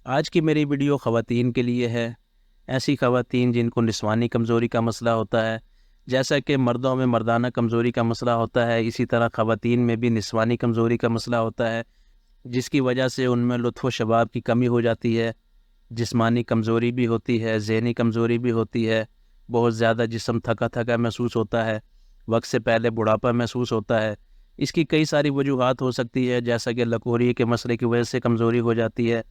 آج کی میری ویڈیو خواتین کے لیے ہے، ایسی خواتین جن کو نسوانی کمزوری کا مسئلہ ہوتا ہے۔ جیسا کہ مردوں میں مردانہ کمزوری کا مسئلہ ہوتا ہے، اسی طرح خواتین میں بھی نسوانی کمزوری کا مسئلہ ہوتا ہے، جس کی وجہ سے ان میں لطف و شباب کی کمی ہو جاتی ہے، جسمانی کمزوری بھی ہوتی ہے، ذہنی کمزوری بھی ہوتی ہے، بہت زیادہ جسم تھکا تھکا محسوس ہوتا ہے، وقت سے پہلے بڑھاپا محسوس ہوتا ہے۔ اس کی کئی ساری وجوہات ہو سکتی ہے، جیسا کہ لکوری کے مسئلے کی وجہ سے کمزوری ہو جاتی ہے۔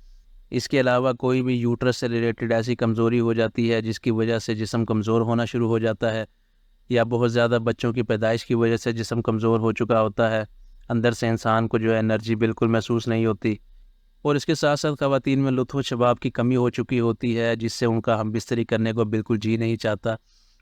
اس کے علاوہ کوئی بھی یوٹرس سے ریلیٹڈ ایسی کمزوری ہو جاتی ہے جس کی وجہ سے جسم کمزور ہونا شروع ہو جاتا ہے، یا بہت زیادہ بچوں کی پیدائش کی وجہ سے جسم کمزور ہو چکا ہوتا ہے، اندر سے انسان کو جو ہے انرجی بالکل محسوس نہیں ہوتی، اور اس کے ساتھ ساتھ خواتین میں لطف و شباب کی کمی ہو چکی ہوتی ہے، جس سے ان کا ہم بستری کرنے کو بالکل جی نہیں چاہتا،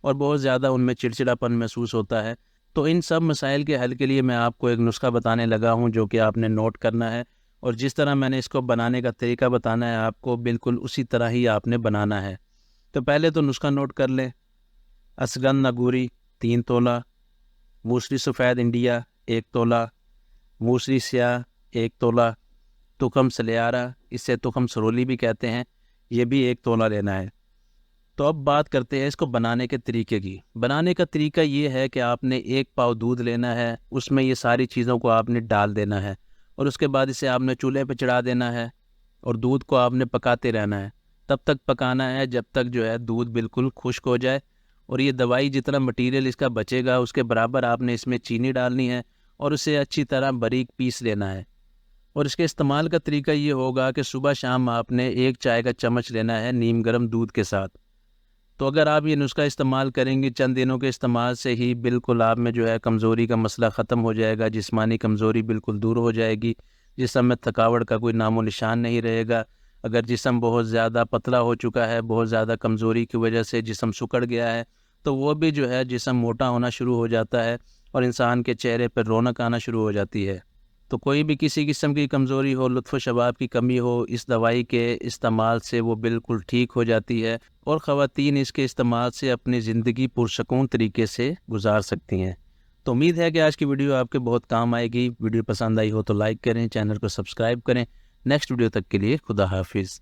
اور بہت زیادہ ان میں چڑچڑاپن محسوس ہوتا ہے۔ تو ان سب مسائل کے حل کے لیے میں آپ کو ایک نسخہ بتانے لگا ہوں جو کہ آپ نے نوٹ کرنا ہے، اور جس طرح میں نے اس کو بنانے کا طریقہ بتانا ہے آپ کو، بالکل اسی طرح ہی آپ نے بنانا ہے۔ تو پہلے تو نسخہ نوٹ کر لیں۔ اسگن نگوری 3 تولہ، موسری سفید انڈیا 1 تولہ، موسری سیاہ 1 تولہ، تخم سلیارہ، اسے تخم سرولی بھی کہتے ہیں، یہ بھی 1 تولہ لینا ہے۔ تو اب بات کرتے ہیں اس کو بنانے کے طریقے کی۔ بنانے کا طریقہ یہ ہے کہ آپ نے 1 پاؤ دودھ لینا ہے، اس میں یہ ساری چیزوں کو آپ نے ڈال دینا ہے، اور اس کے بعد اسے آپ نے چولہے پہ چڑھا دینا ہے، اور دودھ کو آپ نے پکاتے رہنا ہے۔ تب تک پکانا ہے جب تک جو ہے دودھ بالکل خشک ہو جائے، اور یہ دوائی جتنا مٹیریل اس کا بچے گا اس کے برابر آپ نے اس میں چینی ڈالنی ہے، اور اسے اچھی طرح باریک پیس لینا ہے۔ اور اس کے استعمال کا طریقہ یہ ہوگا کہ صبح شام آپ نے 1 چائے کا چمچ لینا ہے نیم گرم دودھ کے ساتھ۔ تو اگر آپ یہ نسخہ استعمال کریں گے، چند دنوں کے استعمال سے ہی بالکل آپ میں جو ہے کمزوری کا مسئلہ ختم ہو جائے گا، جسمانی کمزوری بالکل دور ہو جائے گی، جسم میں تھکاوٹ کا کوئی نام و نشان نہیں رہے گا۔ اگر جسم بہت زیادہ پتلا ہو چکا ہے، بہت زیادہ کمزوری کی وجہ سے جسم سکڑ گیا ہے، تو وہ بھی جو ہے جسم موٹا ہونا شروع ہو جاتا ہے، اور انسان کے چہرے پر رونق آنا شروع ہو جاتی ہے۔ تو کوئی بھی کسی قسم کی کمزوری ہو، لطف و شباب کی کمی ہو، اس دوائی کے استعمال سے وہ بالکل ٹھیک ہو جاتی ہے، اور خواتین اس کے استعمال سے اپنی زندگی پرسکون طریقے سے گزار سکتی ہیں۔ تو امید ہے کہ آج کی ویڈیو آپ کے بہت کام آئے گی۔ ویڈیو پسند آئی ہو تو لائک کریں، چینل کو سبسکرائب کریں۔ نیکسٹ ویڈیو تک کے لیے خدا حافظ۔